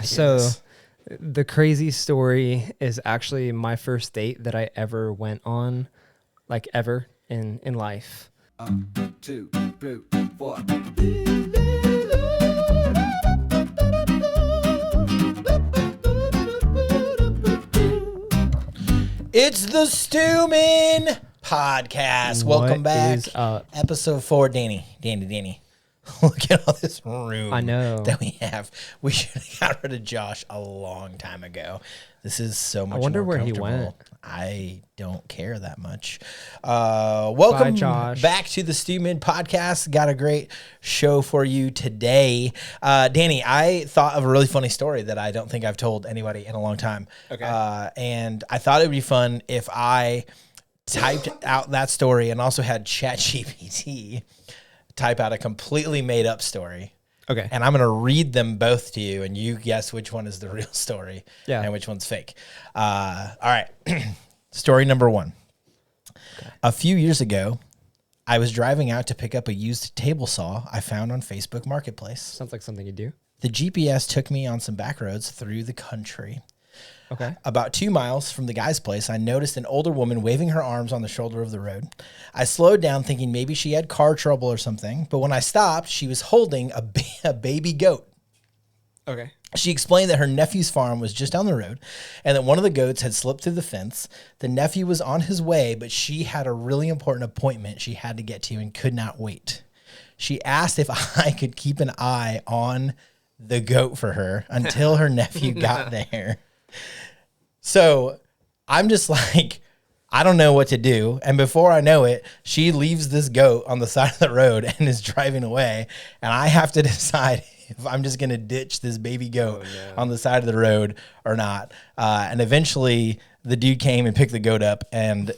So the crazy story is actually my first date that I ever went on, like ever in life. 2, 3, 4. It's the STUMIN podcast. Welcome back. Is up? Episode 4. Danny. Look at all this room I know. that we have. We should have got rid of Josh a long time ago. This is so much more I wonder where he went. I don't care that much. Welcome, Bye, Josh. back to the STUMIN podcast. Got a great show for you today. Danny, I thought of a really funny story that I don't think I've told anybody in a long time. Okay. And I thought it would be fun if I typed out that story and also had ChatGPT type out a completely made up story. Okay. And I'm going to read them both to you, and you guess which one is the real story and which one's fake. All right. Story number 1. Okay. A few years ago, I was driving out to pick up a used table saw I found on Facebook Marketplace. Sounds like something you do. The GPS took me on some back roads through the country. Okay. About 2 miles from the guy's place, I noticed an older woman waving her arms on the shoulder of the road. I slowed down thinking maybe she had car trouble or something, but when I stopped, she was holding a baby goat. Okay. She explained that her nephew's farm was just down the road and that one of the goats had slipped through the fence. The nephew was on his way, but she had a really important appointment she had to get to and could not wait. She asked if I could keep an eye on the goat for her until her nephew got there. So I'm just like, I don't know what to do. And before I know it, she leaves this goat on the side of the road and is driving away. And I have to decide if I'm just going to ditch this baby goat on the side of the road or not. And eventually the dude came and picked the goat up, and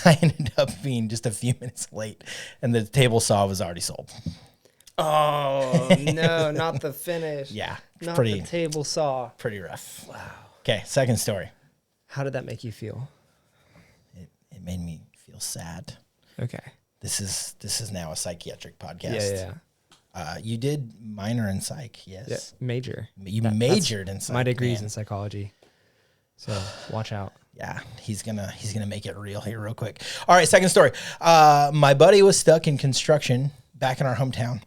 I ended up being just a few minutes late, and the table saw was already sold. Oh, no, not the finish. Yeah. Not the table saw. Pretty rough. Wow. Okay, second story. How did that make you feel? It made me feel sad. Okay. This is now a psychiatric podcast. Yeah. You did minor in psych, yes. Yeah, major. You majored in psych. My degree's in psychology. So watch out. Yeah, he's gonna make it real here real quick. All right, second story. My buddy was stuck in construction back in our hometown.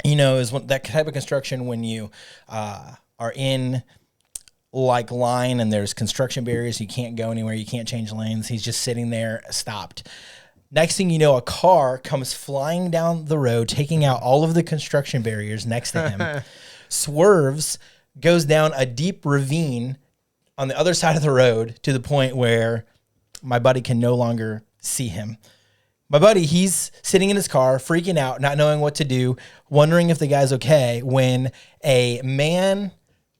You know, is that type of construction when you are in like line and there's construction barriers, you can't go anywhere, you can't change lanes. He's just sitting there stopped. Next thing you know, a car comes flying down the road, taking out all of the construction barriers next to him, swerves, goes down a deep ravine on the other side of the road to the point where my buddy can no longer see him. My buddy, he's sitting in his car, freaking out, not knowing what to do, wondering if the guy's okay, when a man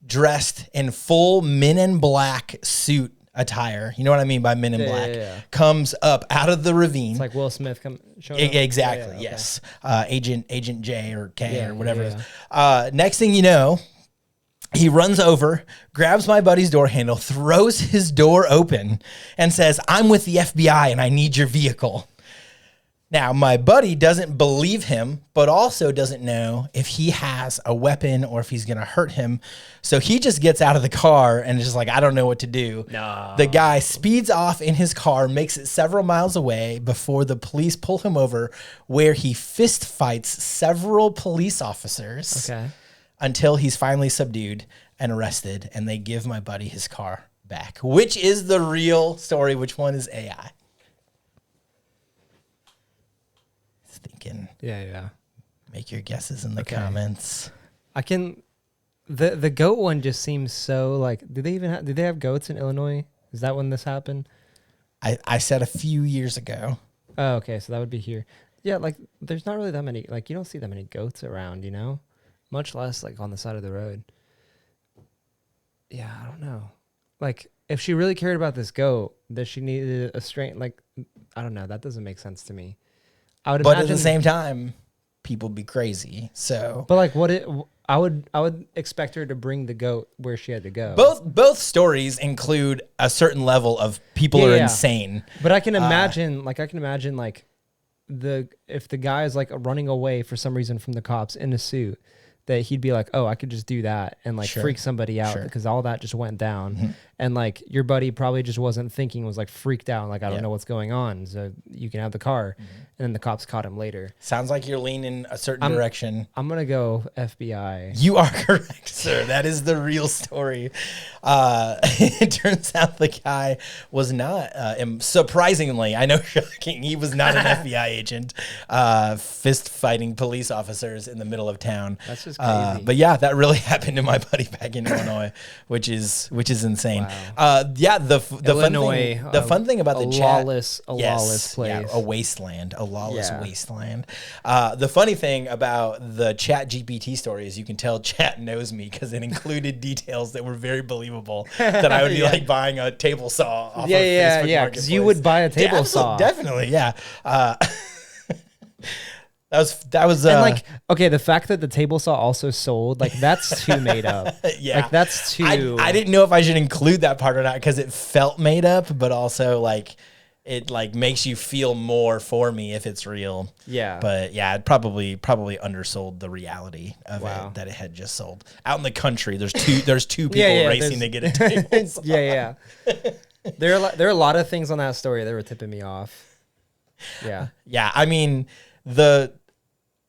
dressed in full Men in Black suit attire, you know what I mean by Men in Black, comes up out of the ravine. It's like Will Smith showing up. Exactly, yes. Agent J or K or whatever it is. Next thing you know, he runs over, grabs my buddy's door handle, throws his door open, and says, "I'm with the FBI and I need your vehicle." Now, my buddy doesn't believe him, but also doesn't know if he has a weapon or if he's going to hurt him. So he just gets out of the car and is just like, I don't know what to do. No. The guy speeds off in his car, makes it several miles away before the police pull him over, where he fist fights several police officers until he's finally subdued and arrested, and they give my buddy his car back. Which is the real story? Which one is AI? Thinking. Yeah. Make your guesses in the comments. I can. The goat one just seems so like. Did they have goats in Illinois? Is that when this happened? I said a few years ago. Oh, okay. So that would be here. Yeah, like there's not really that many. Like you don't see that many goats around, you know, much less like on the side of the road. Yeah, I don't know. Like if she really cared about this goat, that she needed a strain. Like I don't know. That doesn't make sense to me. But at the same time, people be crazy. So, but like, I would expect her to bring the goat where she had to go. Both stories include a certain level of people are insane. But I can imagine, if the guy is like running away for some reason from the cops in a suit, that he'd be like, oh, I could just do that and like Sure. freak somebody out Sure. because all that just went down. Mhm. And like your buddy probably just wasn't thinking, was like freaked out. Like, I don't Yeah. know what's going on. So you can have the car. Mm-hmm. And then the cops caught him later. Sounds like you're leaning a certain direction. I'm going to go FBI. You are correct, sir. That is the real story. It turns out the guy was not, surprisingly, I know, shocking, he was not an FBI agent, fist fighting police officers in the middle of town. That's just crazy. But yeah, that really happened to my buddy back in Illinois, which is insane. Wow. Yeah, the Illinois, fun thing about the chat, lawless place. yeah, a wasteland, a lawless Yeah. wasteland. The funny thing about the Chat GPT story is you can tell Chat knows me because it included details that were very believable. That I would be Yeah. like buying a table saw off Yeah, of yeah, Facebook yeah. Because you would buy a table saw. Definitely, yeah. That was And like, okay, the fact that the table saw also sold, like that's too made up. yeah. Like that's too. I didn't know if I should include that part or not because it felt made up, but also like it like makes you feel more for me if it's real. Yeah. But yeah, it probably undersold the reality of Wow. it that it had just sold. Out in the country, there's two people Yeah, racing to get a table saw. yeah. There are a lot of things on that story that were tipping me off. Yeah. Yeah, I mean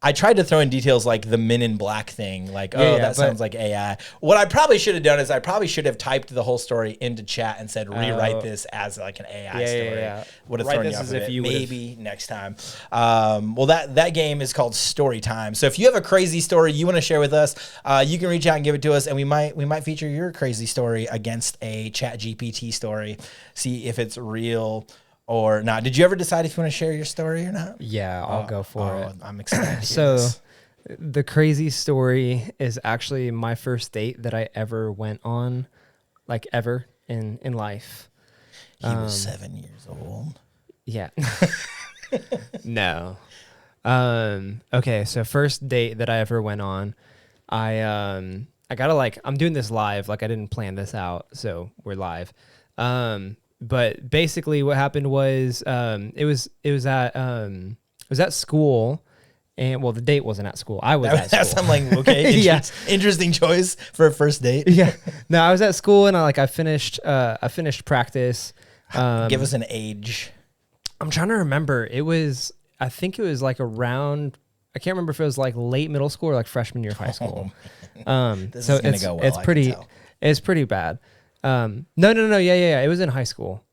I tried to throw in details like the Men in Black thing, like, Yeah, that but- sounds like AI. What I probably should have done is I probably should have typed the whole story into chat and said, rewrite this as like an AI Yeah, story. yeah. Would have Write thrown this you off as of if it. you would've- Maybe next time. Well, that game is called Story Time. So if you have a crazy story you want to share with us, you can reach out and give it to us, and we might feature your crazy story against a Chat GPT story, see if it's real or not. Did you ever decide if you want to share your story or not? Yeah, I'll go for it. I'm excited to hear So this. the crazy story is actually my first date that I ever went on, like ever in life. He was 7 years old. Yeah. No. Okay, so first date that I ever went on, I gotta like, I'm doing this live, like I didn't plan this out, so we're live. But basically what happened was it was at school. And well, the date wasn't at school. I was at That's school. I'm like, okay, Yeah. interesting choice for a first date. Yeah. No, I was at school and I finished practice. Give us an age. I'm trying to remember. I think it was like around, I can't remember if it was like late middle school or like freshman year of high school. This So is gonna go well. it's I can pretty, tell. it's pretty bad. No. Yeah. It was in high school.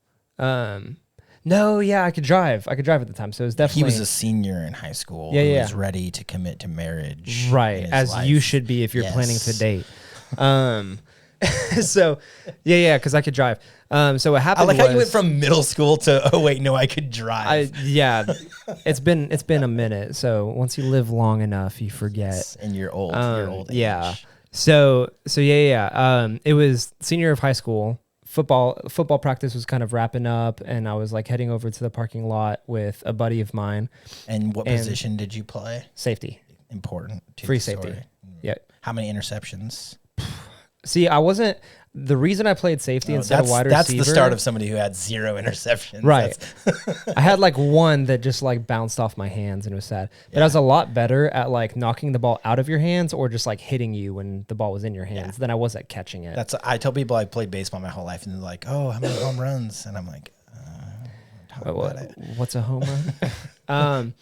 No, yeah, I could drive at the time. So it was He definitely. was a senior in high school. Yeah, who yeah. was ready to commit to marriage. Right, in his as life. you should be if you're planning to Yes. date. So yeah, because I could drive. So what I happened like was, how you went from middle school to I could drive. it's been a minute. So once you live long enough, you forget. in your old age. Yeah. So yeah. It was senior year of high school. Football practice was kind of wrapping up, and I was like heading over to the parking lot with a buddy of mine. And what And- position did you play? Safety, Important. To free the safety. story. Yeah. How many interceptions? See, I wasn't. The reason I played safety instead of wide receiver. That's the start of somebody who had 0 interceptions. Right. That's- I had like one that just like bounced off my hands and it was sad. But I was a lot better at like knocking the ball out of your hands or just like hitting you when the ball was in your hands than I was at catching it. I tell people I played baseball my whole life, and they're like, "Oh, how many home runs?" And I'm like, talk about it. What's a home run?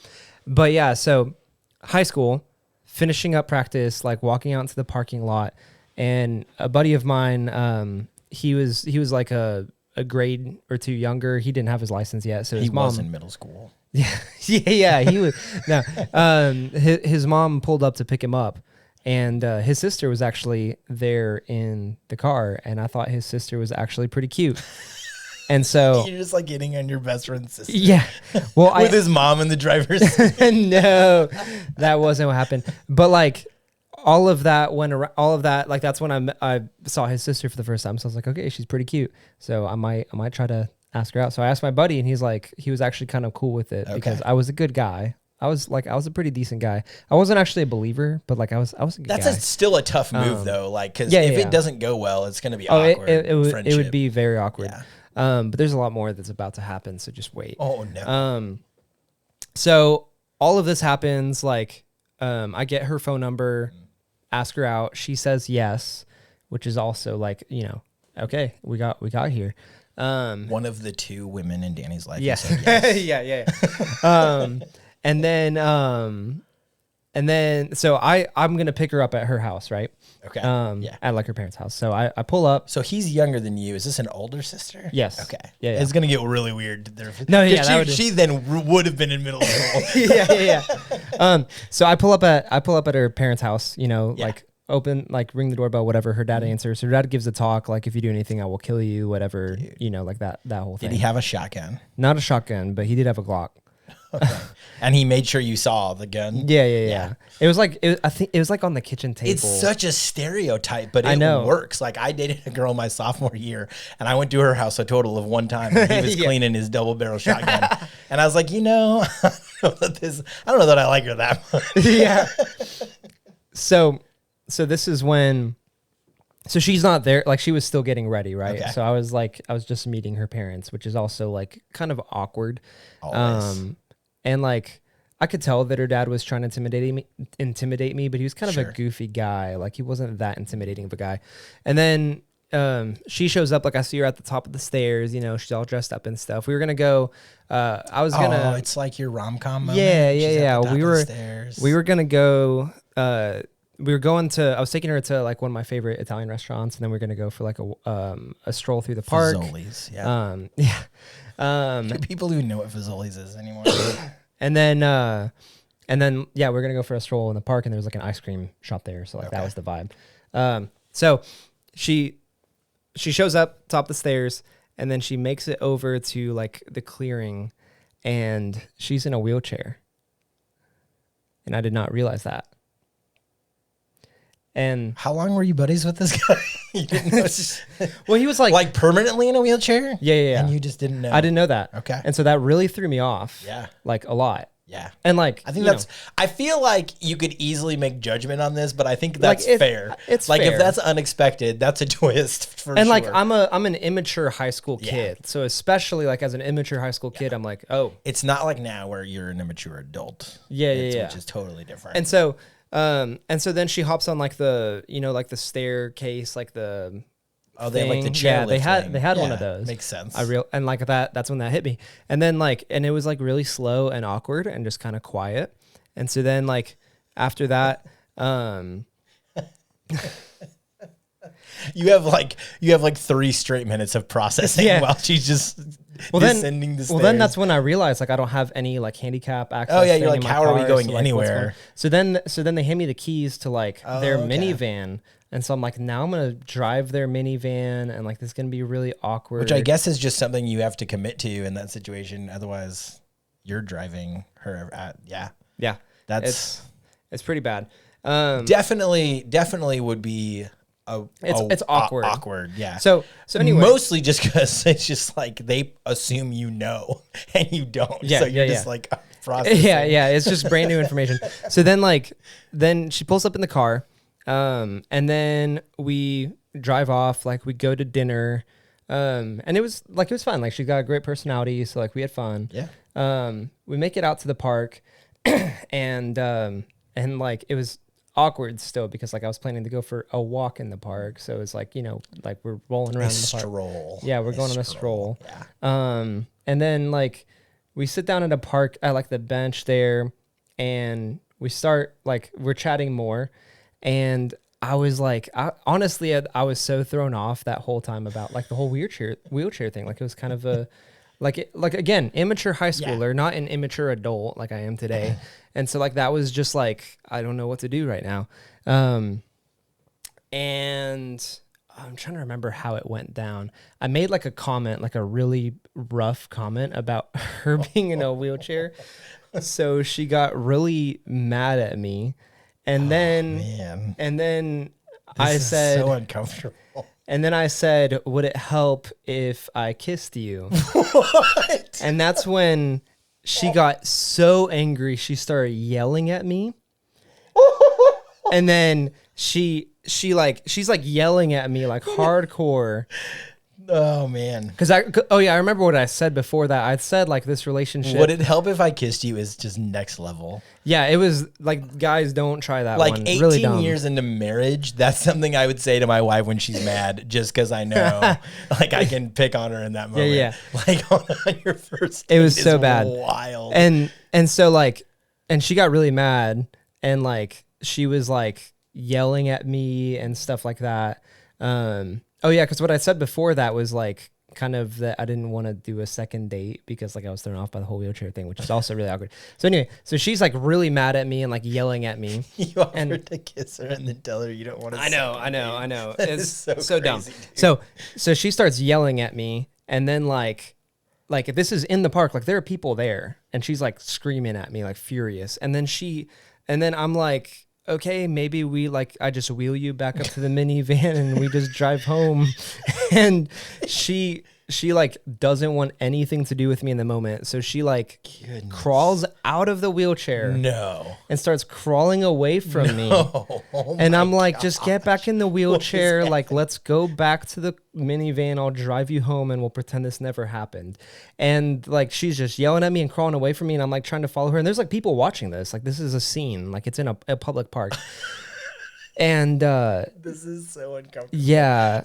But yeah, so high school, finishing up practice, like walking out into the parking lot, and a buddy of mine, he was like a grade or two younger. He didn't have his license yet, so his He mom was in middle school. yeah, he was. No, his mom pulled up to pick him up, and his sister was actually there in the car, and I thought his sister was actually pretty cute, and so You're just like getting on your best friend's sister. yeah, well, With his mom in the driver's seat. no, that wasn't what happened, but like. All of that went around. All of that, like that's when I saw his sister for the first time. So I was like, okay, she's pretty cute. So I might try to ask her out. So I asked my buddy, and he was actually kind of cool with it because I was a good guy. I was a pretty decent guy. I wasn't actually a believer, but like I was a good guy. Still a tough move though. Like, cause yeah, if yeah. it doesn't go well, it's going to be Oh, awkward. it would be very awkward. Yeah. But there's a lot more that's about to happen. So just wait. Oh no. So all of this happens. Like, I get her phone number. ask her out. She says yes, which is also like, you know, okay, we got here. One of the two women in Danny's life. Yeah. Said yes. yeah. And then so I'm gonna pick her up at her house, right? Okay. At like her parents' house. So I pull up. So he's younger than you. Is this an older sister? Yes. Okay. Yeah. It's gonna get really weird. No, yeah, She then would have been in middle school. yeah. So I pull up at her parents' house, you know, Yeah. like open, like ring the doorbell, whatever. Her dad answers. Her dad gives a talk, like, if you do anything, I will kill you, whatever, you know, like that whole thing. Did he have a shotgun? Not a shotgun, but he did have a Glock. Okay. And he made sure you saw the gun. Yeah. It was like, I think it was like on the kitchen table. It's such a stereotype, but I it know. works. Like, I dated a girl my sophomore year, and I went to her house a total of one time, and he was Yeah. cleaning his double barrel shotgun. And I was like, you know, I don't know that I like her that much. yeah. So this is when, so she's not there. Like, she was still getting ready, right? Okay. So I was just meeting her parents, which is also like kind of awkward. Always. And like, I could tell that her dad was trying to intimidate me, but he was kind of Sure. a goofy guy. Like, he wasn't that intimidating of a guy. And then she shows up, like, I see her at the top of the stairs, you know, she's all dressed up and stuff. We were gonna go, I was gonna, it's like your rom-com moment. yeah. She's at the top We of the were stairs. gonna go, we were going to, I was taking her to like one of my favorite Italian restaurants, and then we are gonna go for like a stroll through the park. Fazoli's, yeah. Do people even know what Fazoli's is anymore? And then yeah, we're gonna go for a stroll in the park, and there was like an ice cream shop there, so like that was the vibe. So she shows up top the stairs, and then she makes it over to like the clearing, and she's in a wheelchair, and I did not realize that. And How long were you buddies with this guy? You didn't know. well, he was like Permanently in a wheelchair? yeah. And you just didn't know. I didn't know that. Okay. And so that really threw me off. Yeah. Like a lot. Yeah. And like, I think you that's. know, I feel like you could easily make judgment on this, but I think Like, that's it- fair. it's like fair. if that's unexpected, that's a twist for and sure. like I'm an immature high school Yeah. kid. So especially like as an immature high school kid, I'm like, oh, It's not like now where you're an immature adult. Yeah, Which is totally different. and so then she hops on like the, you know, like the staircase, like the they have like the thing. chair. Yeah, they had one of Yeah, those. Makes sense. And like that's when that hit me. And then like, and it was like really slow and awkward and just kind of quiet. And so then like after that, You have like 3 straight minutes of processing Yeah. while she's just well descending the stairs. well then that's when I realized like I don't have any like handicap access. Oh, yeah, thing you're in like, my how are we car, going so, like, what's anywhere? So then they hand me the keys to like their okay. minivan, and so I'm like, now I'm gonna drive their minivan, and like this is gonna be really awkward. Which I guess is just something you have to commit to in that situation. Otherwise, you're driving her at yeah, That's it's pretty bad. definitely would be It's awkward. Awkward, yeah. So anyway, mostly just because it's just like they assume you know and you don't. Yeah, so you're yeah, just yeah. like processing. yeah, it's just brand new information. So then she pulls up in the car, and then we drive off. Like we go to dinner, and it was fun. Like she got a great personality, so like we had fun. Yeah. We make it out to the park, and like it was awkward still because like I was planning to go for a walk in the park, so it's like, you know, like we're rolling around in the park. Stroll. Yeah, we're going on a stroll. Yeah. And then like we sit down at a park at like the bench there, and we start like we're chatting more, and I was like, honestly, I was so thrown off that whole time about like the whole wheelchair thing. Like it was kind of a like again, immature high schooler, not an immature adult like I am today. And so like that was just like, I don't know what to do right now. And I'm trying to remember how it went down. I made like a comment, like a really rough comment about her being in a wheelchair. So she got really mad at me. And then Man. I This is said, so uncomfortable. and then I said, would it help if I kissed you? What? And that's when she got so angry, she started yelling at me. And then she's like yelling at me like hardcore. Oh man. Oh yeah, I remember what I said before that. I'd said like this relationship. Would it help if I kissed you is just next level? Yeah, it was like, guys, don't try that Like one. 18 Really dumb. years into marriage, that's something I would say to my wife when she's mad, just because I know like I can pick on her in that moment. Yeah. Like on your first date It was is so bad. wild. And so like, and she got really mad, and like she was like yelling at me and stuff like that. Oh yeah, because what I said before that was like kind of that I didn't want to do a second date because like I was thrown off by the whole wheelchair thing, which is also really awkward. So anyway, so she's like really mad at me and like yelling at me. You offered to kiss her and then tell her you don't want to. I know. It's so dumb. Dude. So she starts yelling at me, and then like this is in the park, like there are people there, and she's like screaming at me like furious, and then I'm like, okay, maybe I just wheel you back up to the minivan and we just drive home. And she like doesn't want anything to do with me in the moment. So she like crawls out of the wheelchair and starts crawling away from me. Oh and I'm my like, just get back in the wheelchair. Like, let's go back to the minivan. I'll drive you home and we'll pretend this never happened. And like, she's just yelling at me and crawling away from me. And I'm like trying to follow her. And there's like people watching this. Like, this is a scene. Like, it's in a public park. And this is so uncomfortable. Yeah.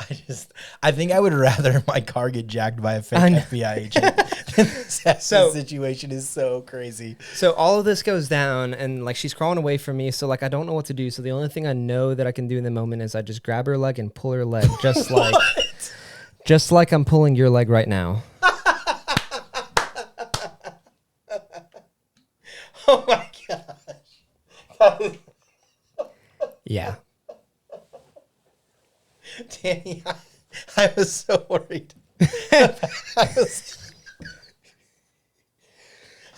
I think I would rather my car get jacked by a fake FBI agent. This situation is so crazy. So all of this goes down, and like she's crawling away from me. So like I don't know what to do. So the only thing I know that I can do in the moment is I just grab her leg and pull her leg, just like I'm pulling your leg right now. Oh my gosh. Yeah. Danny, I was so worried.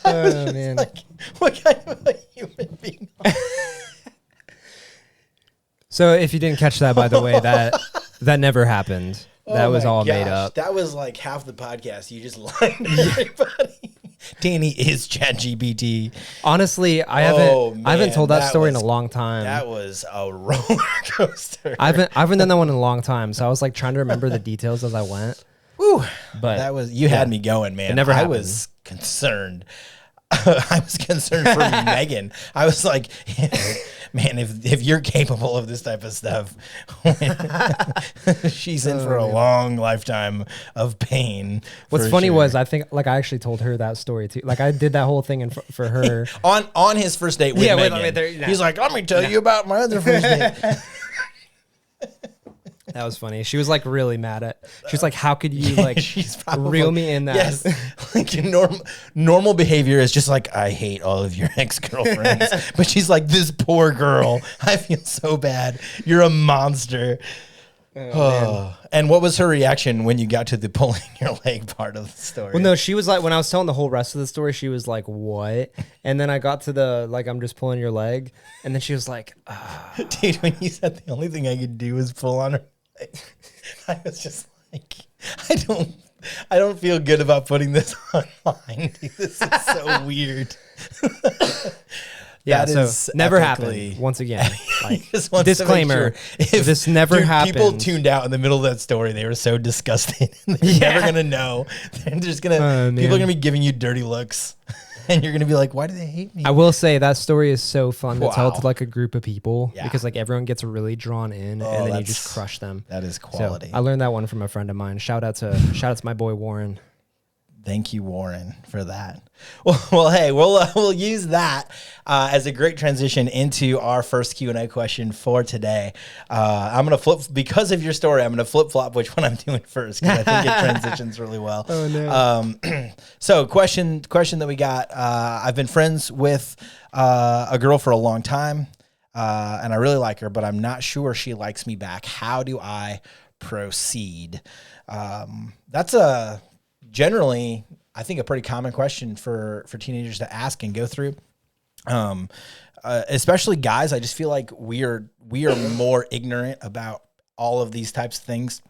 Oh man. Like, what kind of a human being? So if you didn't catch that, by the way, that never happened. That was all made up. That was like half the podcast. You just lied to everybody. Danny is ChatGPT. Honestly, I haven't told that story in a long time. That was a roller coaster. I haven't done that one in a long time, so I was like trying to remember the details as I went. Woo. But that was had me going, man. It never happened. I was concerned. I was concerned for Megan. I was like, man, if you're capable of this type of stuff, she's in for a long lifetime of pain. What's funny was I think like I actually told her that story too. Like I did that whole thing for her on his first date with Megan. He's like, let me tell you about my other first date. That was funny. She was like really mad at. She was like, "How could you like reel me in that?" Yes, like normal behavior is just like, I hate all of your ex-girlfriends, but she's like, this poor girl. I feel so bad. You're a monster. And what was her reaction when you got to the pulling your leg part of the story? Well, no, she was like, when I was telling the whole rest of the story, she was like, "What?" And then I got to the like, "I'm just pulling your leg," and then she was like, Dude, when you said the only thing I could do was pull on her leg, I was just like, I don't feel good about putting this online. Dude, this is so weird. Yeah, so never happened. Once again, like, disclaimer: if this never happened. People tuned out in the middle of that story. They were so disgusted. They're never gonna know. They're just gonna. People are gonna be giving you dirty looks, and you're gonna be like, "Why do they hate me?" I will say that story is so fun to tell to like a group of people because like everyone gets really drawn in, and then you just crush them. That is quality. So I learned that one from a friend of mine. Shout out to my boy Warren. Thank you, Warren, for that. Well, hey, we'll use that as a great transition into our first Q&A question for today. I'm gonna flip because of your story. I'm gonna flip flop which one I'm doing first because I think it transitions really well. Oh no! So question that we got. I've been friends with a girl for a long time, and I really like her, but I'm not sure she likes me back. How do I proceed? That's generally, I think, a pretty common question for teenagers to ask and go through. Especially guys, I just feel like we are more ignorant about all of these types of things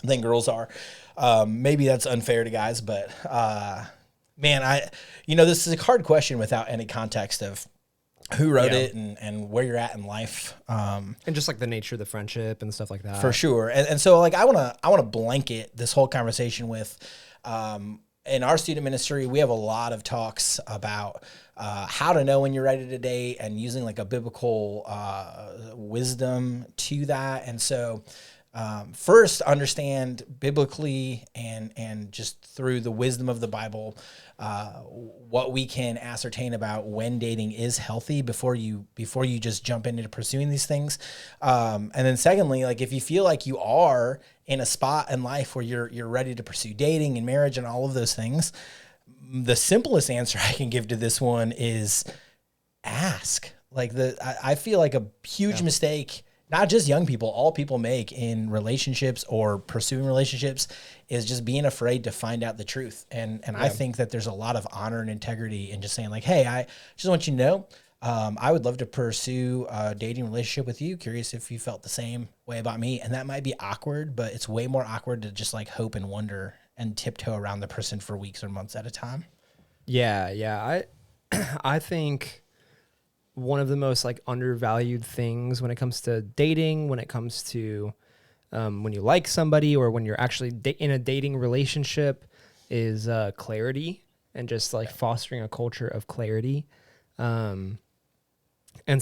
than girls are. Maybe that's unfair to guys, but man, this is a hard question without any context of who wrote Yeah. it and where you're at in life. And just like the nature of the friendship and stuff like that. For sure. And so like I wanna blanket this whole conversation with in our student ministry, we have a lot of talks about how to know when you're ready to date and using like a biblical wisdom to that. And so first understand biblically and just through the wisdom of the Bible what we can ascertain about when dating is healthy before you just jump into pursuing these things. And then secondly, like if you feel like you are in a spot in life where you're ready to pursue dating and marriage and all of those things, the simplest answer I can give to this one is ask. Like I feel like a huge mistake, not just young people, all people make in relationships or pursuing relationships is just being afraid to find out the truth. And I think that there's a lot of honor and integrity in just saying like, hey, I just want you to know, I would love to pursue a dating relationship with you. Curious if you felt the same way about me. And that might be awkward, but it's way more awkward to just like hope and wonder and tiptoe around the person for weeks or months at a time. Yeah. I think one of the most like undervalued things when it comes to dating, when it comes to when you like somebody or when you're actually in a dating relationship is clarity and just like fostering a culture of clarity. And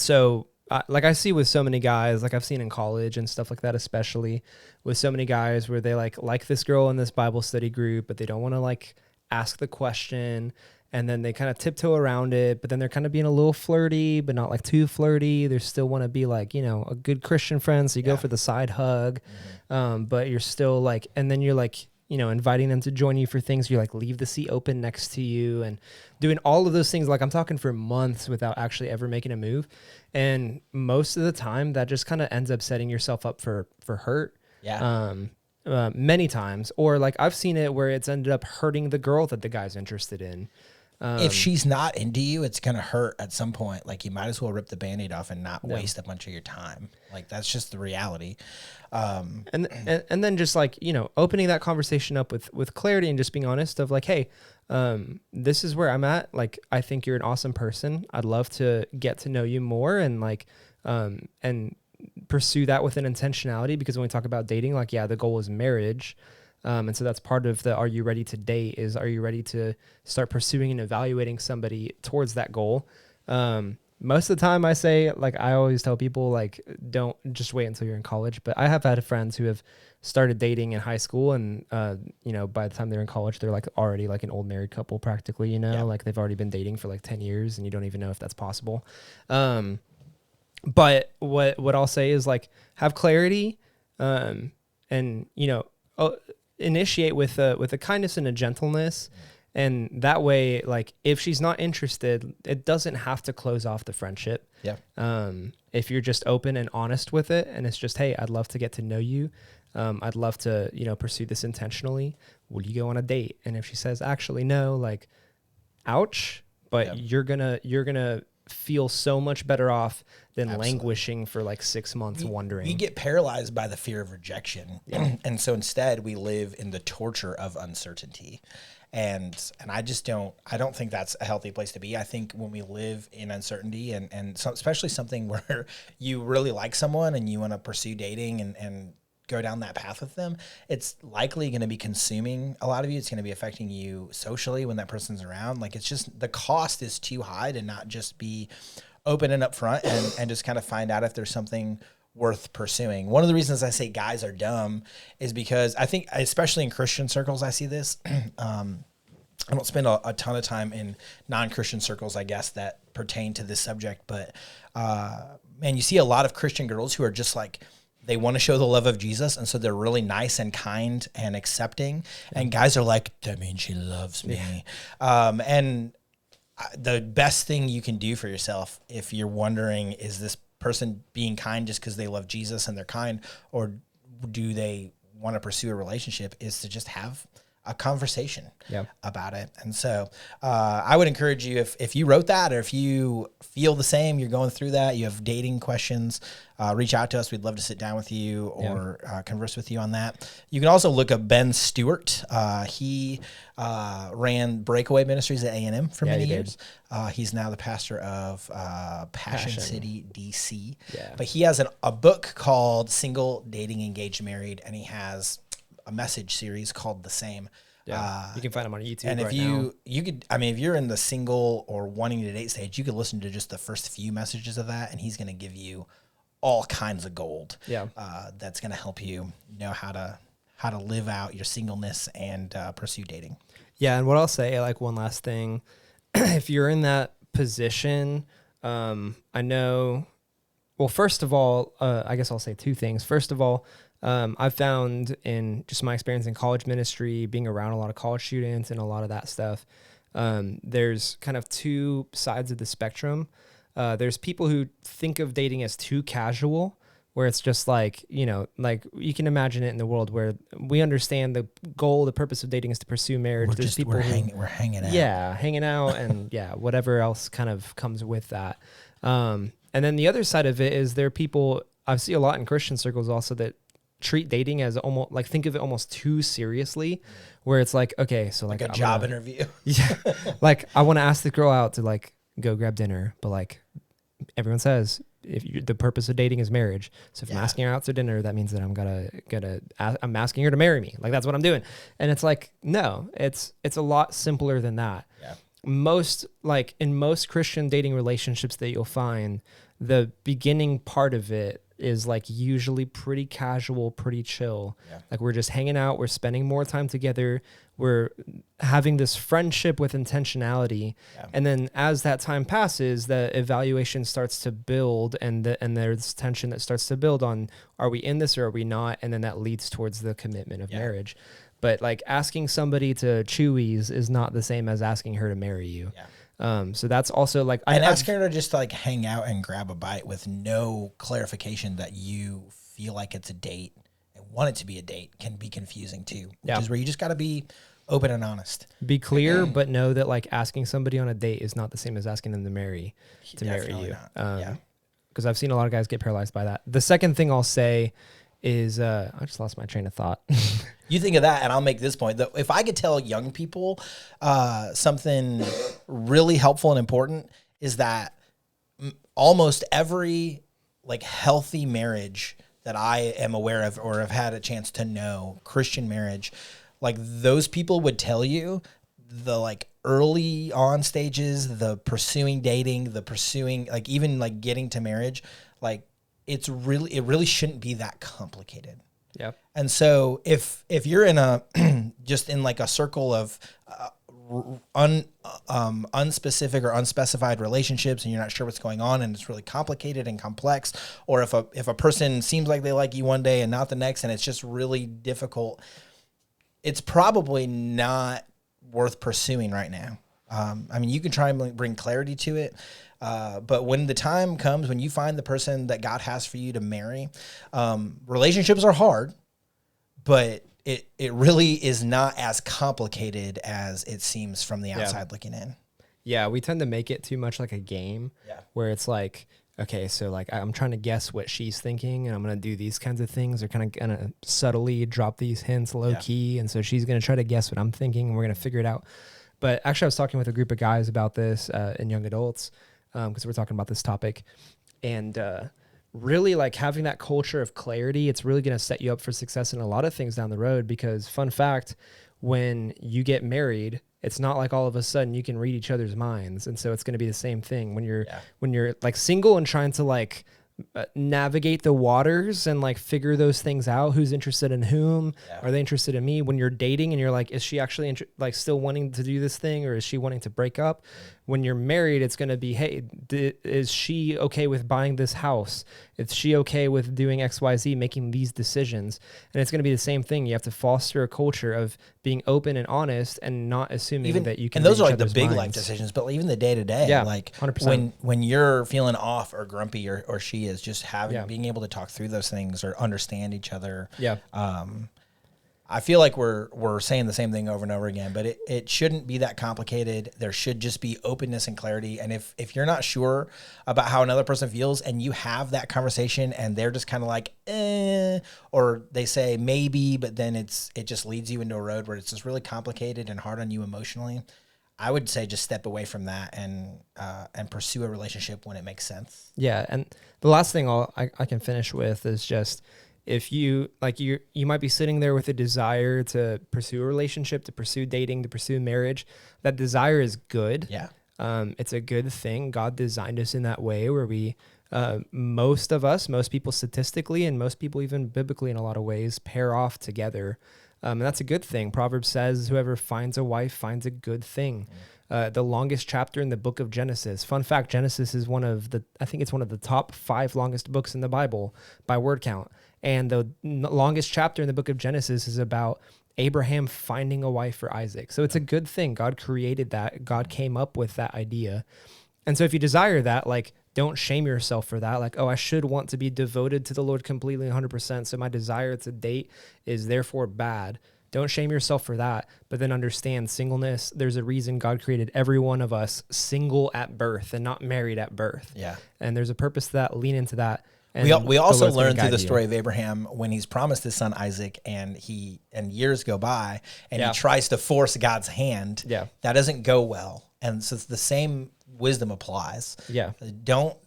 so like I see with so many guys, like I've seen in college and stuff like that, especially with so many guys where they like this girl in this Bible study group, but they don't want to like ask the question. And then they kind of tiptoe around it, but then they're kind of being a little flirty, but not like too flirty. They still want to be like, a good Christian friend. So you go for the side hug, but you're still like, and then you're like, inviting them to join you for things. You like leave the seat open next to you and doing all of those things. Like I'm talking for months without actually ever making a move. And most of the time that just kind of ends up setting yourself up for hurt. Yeah. Many times, or like I've seen it where it's ended up hurting the girl that the guy's interested in. If she's not into you, it's going to hurt at some point. Like you might as well rip the Band-Aid off and not waste a bunch of your time. Like that's just the reality. And then just like, opening that conversation up with clarity and just being honest of like, hey, this is where I'm at. Like, I think you're an awesome person. I'd love to get to know you more and like, and pursue that with an intentionality, because when we talk about dating, like, the goal is marriage. And so that's part of the, are you ready to date, is, are you ready to start pursuing and evaluating somebody towards that goal? Most of the time I say, like, I always tell people, like, don't just wait until you're in college. But I have had friends who have started dating in high school and, by the time they're in college, they're like already like an old married couple practically, like they've already been dating for like 10 years and you don't even know if that's possible. But what I'll say is like, have clarity, and, initiate with a kindness and a gentleness. And that way, like, if she's not interested, it doesn't have to close off the friendship. Yeah. If you're just open and honest with it, and it's just, hey, I'd love to get to know you. I'd love to, pursue this intentionally. Will you go on a date? And if she says, actually, no, like, ouch, but you're gonna feel so much better off than languishing for like 6 months wondering. We get paralyzed by the fear of rejection. And so instead we live in the torture of uncertainty. And I don't think that's a healthy place to be. I think when we live in uncertainty and so, especially something where you really like someone and you want to pursue dating and go down that path with them, it's likely going to be consuming a lot of you. It's going to be affecting you socially when that person's around. Like, it's just, the cost is too high to not just be open and upfront and just kind of find out if there's something worth pursuing. One of the reasons I say guys are dumb is because I think, especially in Christian circles, I see this. I don't spend a ton of time in non-Christian circles, I guess, that pertain to this subject. But, man, you see a lot of Christian girls who are just like, they want to show the love of Jesus, and so they're really nice and kind and accepting. And guys are like, that means she loves me. And the best thing you can do for yourself, if you're wondering, is this person being kind just because they love Jesus and they're kind, or do they want to pursue a relationship, is to just have a conversation Yeah. about it. And so I would encourage you, if you wrote that, or if you feel the same, you're going through that, you have dating questions, reach out to us. We'd love to sit down with you or converse with you on that. You can also look up Ben Stewart. He ran Breakaway Ministries at A&M for many years. He's now the pastor of Passion City, DC. Yeah. But he has a book called Single, Dating, Engaged, Married, and he has a message series called The Same. Yeah. You can find him on YouTube. And if right now. you could, I mean, if you're in the single or wanting to date stage, you could listen to just the first few messages of that, and he's going to give you all kinds of gold. Yeah. That's going to help you know how to live out your singleness and pursue dating. Yeah, and what I'll say, like one last thing, if you're in that position, I know. Well, first of all, I guess I'll say two things. First of all, I've found in just my experience in college ministry, being around a lot of college students and a lot of that stuff, there's kind of two sides of the spectrum. There's people who think of dating as too casual, where it's just like, you know, like you can imagine it in the world where we understand the goal, the purpose of dating is to pursue marriage. We're hanging out. Yeah, hanging out and whatever else kind of comes with that. And then the other side of it is there are people I see a lot in Christian circles also that treat dating as almost like think of it almost too seriously, where it's like, okay, so like a job interview. Yeah, like I want to ask the girl out to like go grab dinner, but like everyone says the purpose of dating is marriage. So if I'm asking her out to dinner, that means that I'm asking her to marry me. Like that's what I'm doing. And it's like, no, it's a lot simpler than that. Yeah. In most Christian dating relationships that you'll find, the beginning part of it is like usually pretty casual, pretty chill. Yeah. Like we're just hanging out, we're spending more time together, we're having this friendship with intentionality. Yeah. And then as that time passes, the evaluation starts to build and there's tension that starts to build on, are we in this or are we not? And then that leads towards the commitment of marriage. But like asking somebody to Chewies is not the same as asking her to marry you. Yeah. So that's also like, and asking her to just like hang out and grab a bite with no clarification that you feel like it's a date and want it to be a date can be confusing too, which is where you just got to be open and honest. Be clear, but know that like asking somebody on a date is not the same as asking them to marry you. Because I've seen a lot of guys get paralyzed by that. The second thing I'll say is, I just lost my train of thought. You think of that, and I'll make this point. That if I could tell young people something really helpful and important is that almost every like healthy marriage that I am aware of or have had a chance to know, Christian marriage, like those people would tell you the like early on stages, the pursuing dating, the pursuing like even like getting to marriage, like it really shouldn't be that complicated. Yeah. And so if you're in a just in like a circle of unspecific or unspecified relationships and you're not sure what's going on and it's really complicated and complex, or if a person seems like they like you one day and not the next and it's just really difficult, it's probably not worth pursuing right now. I mean, you can try and bring clarity to it. But when the time comes, when you find the person that God has for you to marry, relationships are hard, but it really is not as complicated as it seems from the outside looking in. Yeah, we tend to make it too much like a game where it's like, okay, so like I'm trying to guess what she's thinking and I'm going to do these kinds of things or kind of going to subtly drop these hints low key. And so she's going to try to guess what I'm thinking and we're going to figure it out. But actually I was talking with a group of guys about this in young adults because we're talking about this topic, and really like having that culture of clarity, it's really going to set you up for success in a lot of things down the road. Because fun fact, when you get married, it's not like all of a sudden you can read each other's minds. And so it's going to be the same thing when you're like single and trying to like navigate the waters and like figure those things out. Who's interested in whom? Are they interested in me? When you're dating and you're like, is she actually like still wanting to do this thing or is she wanting to break up? When you're married, it's going to be, hey, is she okay with buying this house? Is she okay with doing XYZ, making these decisions? And it's going to be the same thing. You have to foster a culture of being open and honest and not assuming that you can. And those are like the big life decisions, but even the day to day, like 100%. when you're feeling off or grumpy or she is, just being able to talk through those things or understand each other. I feel like we're saying the same thing over and over again, but it shouldn't be that complicated. There should just be openness and clarity. And if you're not sure about how another person feels and you have that conversation and they're just kind of like, or they say maybe, but then it just leads you into a road where it's just really complicated and hard on you emotionally, I would say just step away from that and pursue a relationship when it makes sense. Yeah, and the last thing I can finish with is just, if you might be sitting there with a desire to pursue a relationship, to pursue dating, to pursue marriage. That desire is good. Yeah. It's a good thing. God designed us in that way where we, most people statistically, and most people even biblically in a lot of ways, pair off together. And that's a good thing. Proverbs says, whoever finds a wife finds a good thing. The longest chapter in the book of Genesis. Fun fact, Genesis is I think it's one of the top 5 longest books in the Bible by word count. And the longest chapter in the book of Genesis is about Abraham finding a wife for Isaac. So it's a good thing. God created that. God came up with that idea. And so if you desire that, like, don't shame yourself for that. Like, oh, I should want to be devoted to the Lord completely 100%. So my desire to date is therefore bad. Don't shame yourself for that, but then understand singleness. There's a reason God created every one of us single at birth and not married at birth. Yeah. And there's a purpose to that. Lean into that. And we also Lord's gonna learn through guide the you. story of Abraham when he's promised his son Isaac and years go by and Yeah. he tries to force God's hand. Yeah. That doesn't go well. And so it's the same wisdom applies. Yeah. Don't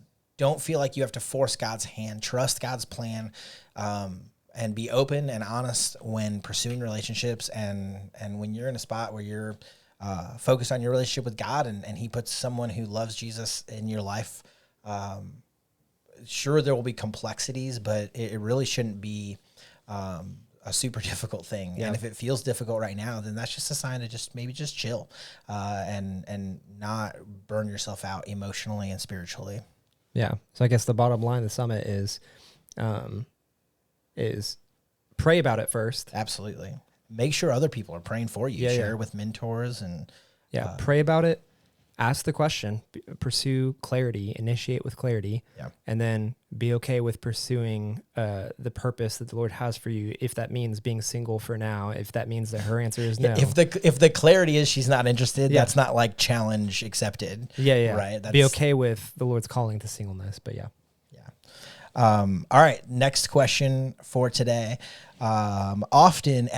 feel like you have to force God's hand. Trust God's plan, and be open and honest when pursuing relationships and when you're in a spot where you're focused on your relationship with God and he puts someone who loves Jesus in your life. Sure, there will be complexities, but it really shouldn't be a super difficult thing. Yeah. And if it feels difficult right now, then that's just a sign to maybe just chill and not burn yourself out emotionally and spiritually. Yeah. So I guess the bottom line of the summit is pray about it first. Absolutely. Make sure other people are praying for you. Yeah, Share yeah. with mentors and Pray about it. Ask the question, pursue clarity, initiate with clarity, Yeah. and then be okay with pursuing the purpose that the Lord has for you. If that means being single for now, if that means that her answer is no. If the clarity is she's not interested, Yeah. that's not like challenge accepted. Yeah. Right. Be okay with the Lord's calling to singleness, but yeah. All right. Next question for today. Often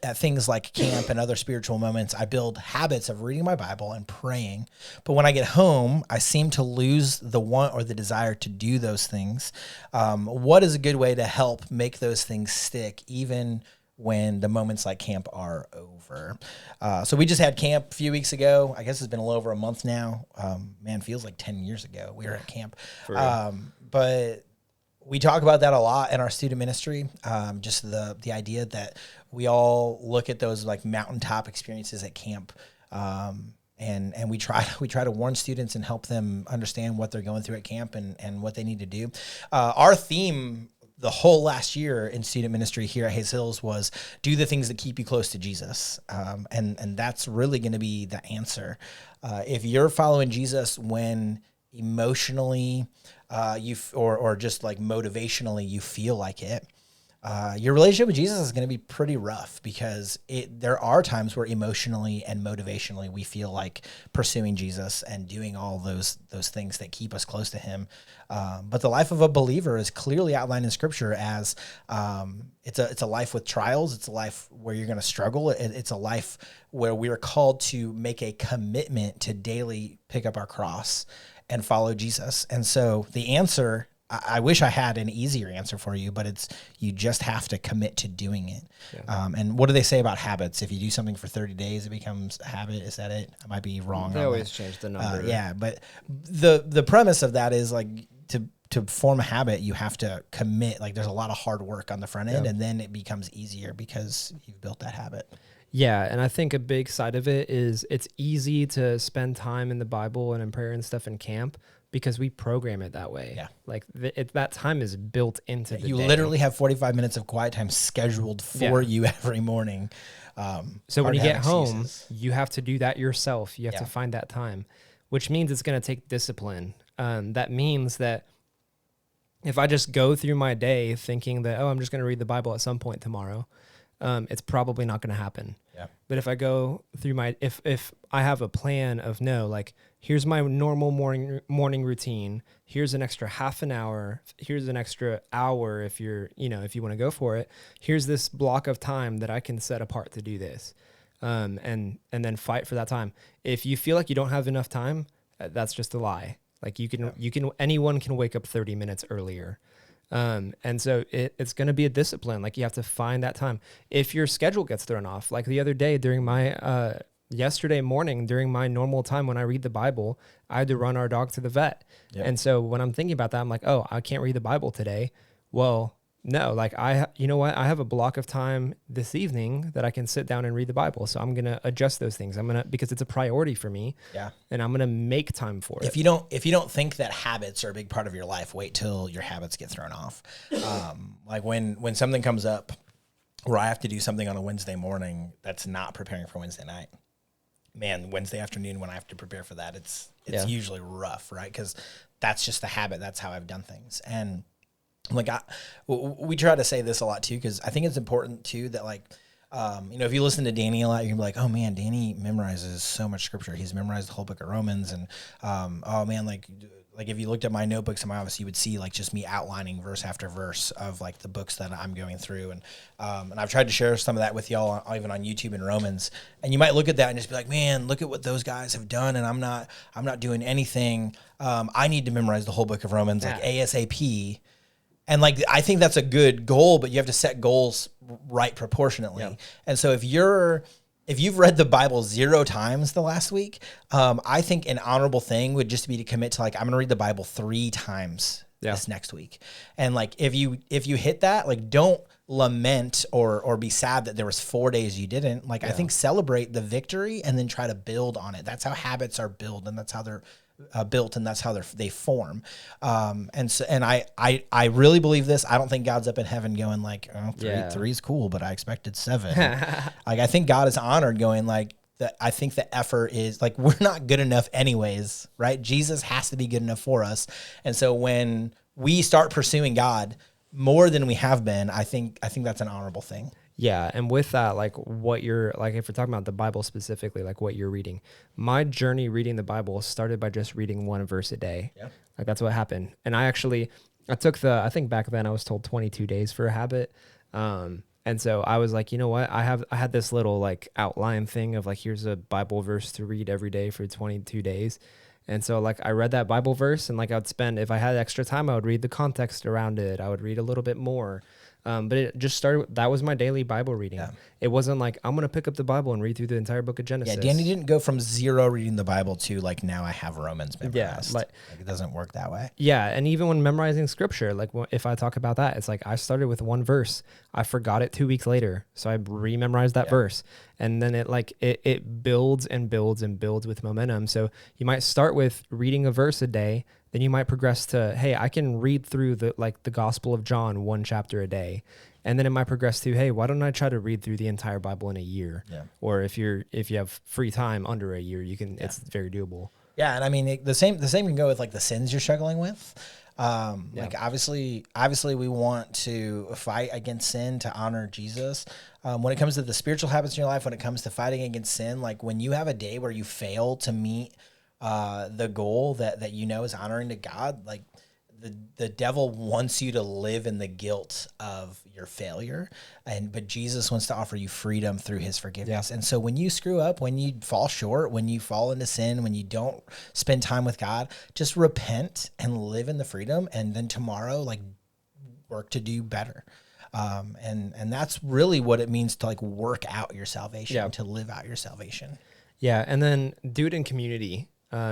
at things like camp and other spiritual moments, I build habits of reading my Bible and praying. But when I get home, I seem to lose the want or the desire to do those things. What is a good way to help make those things stick, even when the moments like camp are over? So we just had camp a few weeks ago. I guess it's been a little over a month now. Man, feels like 10 years ago we were at camp. But we talk about that a lot in our student ministry. Just the idea that we all look at those like mountaintop experiences at camp, and we try to warn students and help them understand what they're going through at camp and what they need to do. Our theme the whole last year in student ministry here at Hayes Hills was do the things that keep you close to Jesus, and that's really going to be the answer. If you're following Jesus when emotionally or just like motivationally you feel like it, your relationship with Jesus is going to be pretty rough, because there are times where emotionally and motivationally we feel like pursuing Jesus and doing all those things that keep us close to him. But the life of a believer is clearly outlined in Scripture as it's a life with trials. It's a life where you're going to struggle. It's a life where we are called to make a commitment to daily pick up our cross and follow Jesus. And so the answer, I wish I had an easier answer for you, but it's you just have to commit to doing it. Yeah. And what do they say about habits? If you do something for 30 days, it becomes a habit. Is that it? I might be wrong. They on always that. change the number. Yeah, but the premise of that is like to form a habit, you have to commit. Like there's a lot of hard work on the front end, and then it becomes easier because you've built that habit. Yeah, and I think a big side of it is it's easy to spend time in the Bible and in prayer and stuff in camp because we program it that way. Yeah. Like that time is built into the You day. literally have 45 minutes of quiet time scheduled for you every morning. So when hard you to get have home, excuses. you have to do that yourself. You have Yeah. to find that time, which means it's going to take discipline. That means that if I just go through my day thinking that, I'm just going to read the Bible at some point tomorrow, it's probably not going to happen. Yeah. But if I go through if I have a plan of no, like here's my normal morning routine, here's an extra half an hour, here's an extra hour if if you want to go for it, here's this block of time that I can set apart to do this, and then fight for that time. If you feel like you don't have enough time, that's just a lie. Like anyone can wake up 30 minutes earlier. And so it's going to be a discipline. Like you have to find that time. If your schedule gets thrown off, like the other day during my, yesterday morning during my normal time when I read the Bible, I had to run our dog to the vet. Yep. And so when I'm thinking about that, I'm like, oh, I can't read the Bible today. Well, no, like you know what? I have a block of time this evening that I can sit down and read the Bible. So I'm going to adjust those things. because it's a priority for me. Yeah. And I'm going to make time for it. If you don't think that habits are a big part of your life, wait till your habits get thrown off. Like when something comes up where I have to do something on a Wednesday morning, that's not preparing for Wednesday night. Man, Wednesday afternoon when I have to prepare for that, it's usually rough, right? Because that's just the habit. That's how I've done things. And like we try to say this a lot too, because I think it's important too that like, if you listen to Danny a lot, you're like, oh man, Danny memorizes so much scripture. He's memorized the whole book of Romans. And, oh man, like if you looked at my notebooks in my office, you would see like just me outlining verse after verse of like the books that I'm going through. And I've tried to share some of that with y'all even on YouTube in Romans. And you might look at that and just be like, man, look at what those guys have done. And I'm not doing anything. I need to memorize the whole book of Romans, like ASAP. And like, I think that's a good goal, but you have to set goals right proportionately. Yeah. And so if you've read the Bible 0 times the last week, I think an honorable thing would just be to commit to like, I'm going to read the Bible 3 times this next week. And like, if you hit that, like, don't lament or be sad that there was 4 days you didn't. Like, I think celebrate the victory and then try to build on it. That's how habits are built, and that's how they're built, and that's how they form. And I really believe this. I don't think God's up in heaven going like, oh, three is cool, but I expected 7. Like, I think God is honored going like that. I think the effort is like, we're not good enough anyways, right? Jesus has to be good enough for us. And so when we start pursuing God more than we have been, I think that's an honorable thing. Yeah, and with that, like what you're like, if we're talking about the Bible specifically, like what you're reading, my journey reading the Bible started by just reading 1 verse a day. Yeah, like that's what happened. And I took I think back then I was told 22 days for a habit, and so I was like, you know what, I had this little like outline thing of like, here's a Bible verse to read every day for 22 days. And so like I read that Bible verse, and like I would spend, if I had extra time, I would read the context around it. I would read a little bit more. But it just started, that was my daily Bible reading. Yeah. It wasn't like, I'm going to pick up the Bible and read through the entire book of Genesis. Yeah, Danny didn't go from 0 reading the Bible to like, now I have Romans memorized. Yeah, like it doesn't work that way. Yeah, and even when memorizing scripture, like if I talk about that, it's like I started with 1 verse. I forgot it 2 weeks later, so I re-memorized that verse. And then it builds and builds and builds with momentum. So you might start with reading a verse a day, then you might progress to, hey, I can read through the Gospel of John 1 chapter a day. And then it might progress to, hey, why don't I try to read through the entire Bible in a year? Yeah. Or if you have free time under a year, you can. Yeah. It's very doable. Yeah, and I mean the same can go with like the sins you're struggling with. Like obviously we want to fight against sin to honor Jesus. When it comes to the spiritual habits in your life, when it comes to fighting against sin, like when you have a day where you fail to meet the goal that is honoring to God, like the devil wants you to live in the guilt of your failure, but Jesus wants to offer you freedom through his forgiveness. Yeah. And so when you screw up, when you fall short, when you fall into sin, when you don't spend time with God, just repent and live in the freedom, and then tomorrow like work to do better. And that's really what it means to like work out your salvation, to live out your salvation. Yeah, and then do it in community,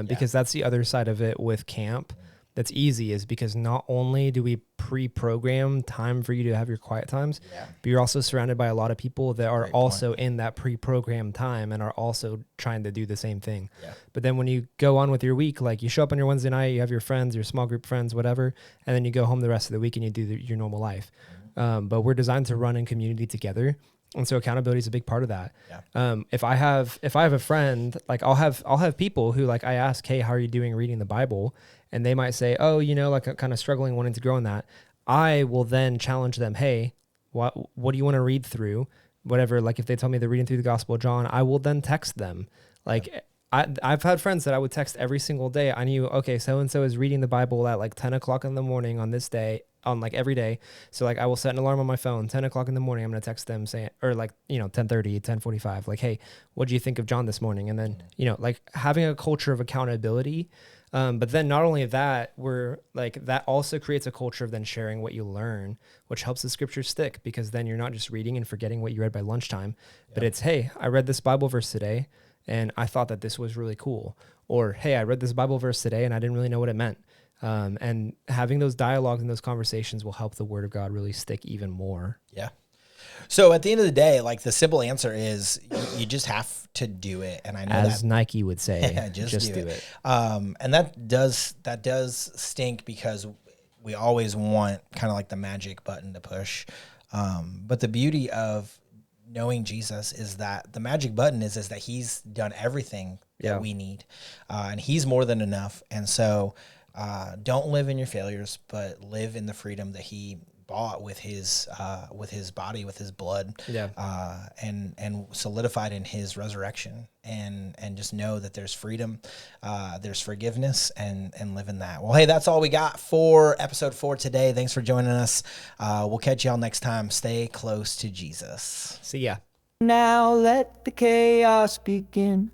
because that's the other side of it with camp. That's easy, is because not only do we pre-program time for you to have your quiet times, but you're also surrounded by a lot of people that are also in that pre-programmed time and are also trying to do the same thing. Yeah. But then when you go on with your week, like you show up on your Wednesday night, you have your friends, your small group friends, whatever, and then you go home the rest of the week and you do your normal life. Mm-hmm. But we're designed to run in community together. And so accountability is a big part of that. Yeah. If I have a friend, like I'll have people who like I ask, hey, how are you doing reading the Bible? And they might say, oh, like I'm kind of struggling, wanting to grow in that. I will then challenge them, hey, what do you want to read through? whatever, like if they tell me they're reading through the Gospel of John, I will then text them. Like I've had friends that I would text every single day. I knew, okay, so-and-so is reading the Bible at like 10 o'clock in the morning on this day, on like every day. So like I will set an alarm on my phone, 10 o'clock in the morning, I'm going to text them saying, or like, 10:30, 10:45, like, hey, what do you think of John this morning? And then, like having a culture of accountability. But then not only that, we're like, that also creates a culture of then sharing what you learn, which helps the scriptures stick, because then you're not just reading and forgetting what you read by lunchtime, but it's, hey, I read this Bible verse today and I thought that this was really cool. Or, hey, I read this Bible verse today and I didn't really know what it meant. And having those dialogues and those conversations will help the word of God really stick even more. Yeah. So at the end of the day, like the simple answer is you just have to do it. And I know as that Nike would say, just do it. And that does stink, because we always want kind of like the magic button to push. But the beauty of knowing Jesus is that the magic button is that he's done everything that we need. And he's more than enough. And so don't live in your failures, but live in the freedom that he bought with his body, with his blood, and solidified in his resurrection, and just know that there's freedom, there's forgiveness, and live in that. Well, hey, that's all we got for episode 4 today. Thanks for joining us. We'll catch y'all next time. Stay close to Jesus. See ya. Now let the chaos begin.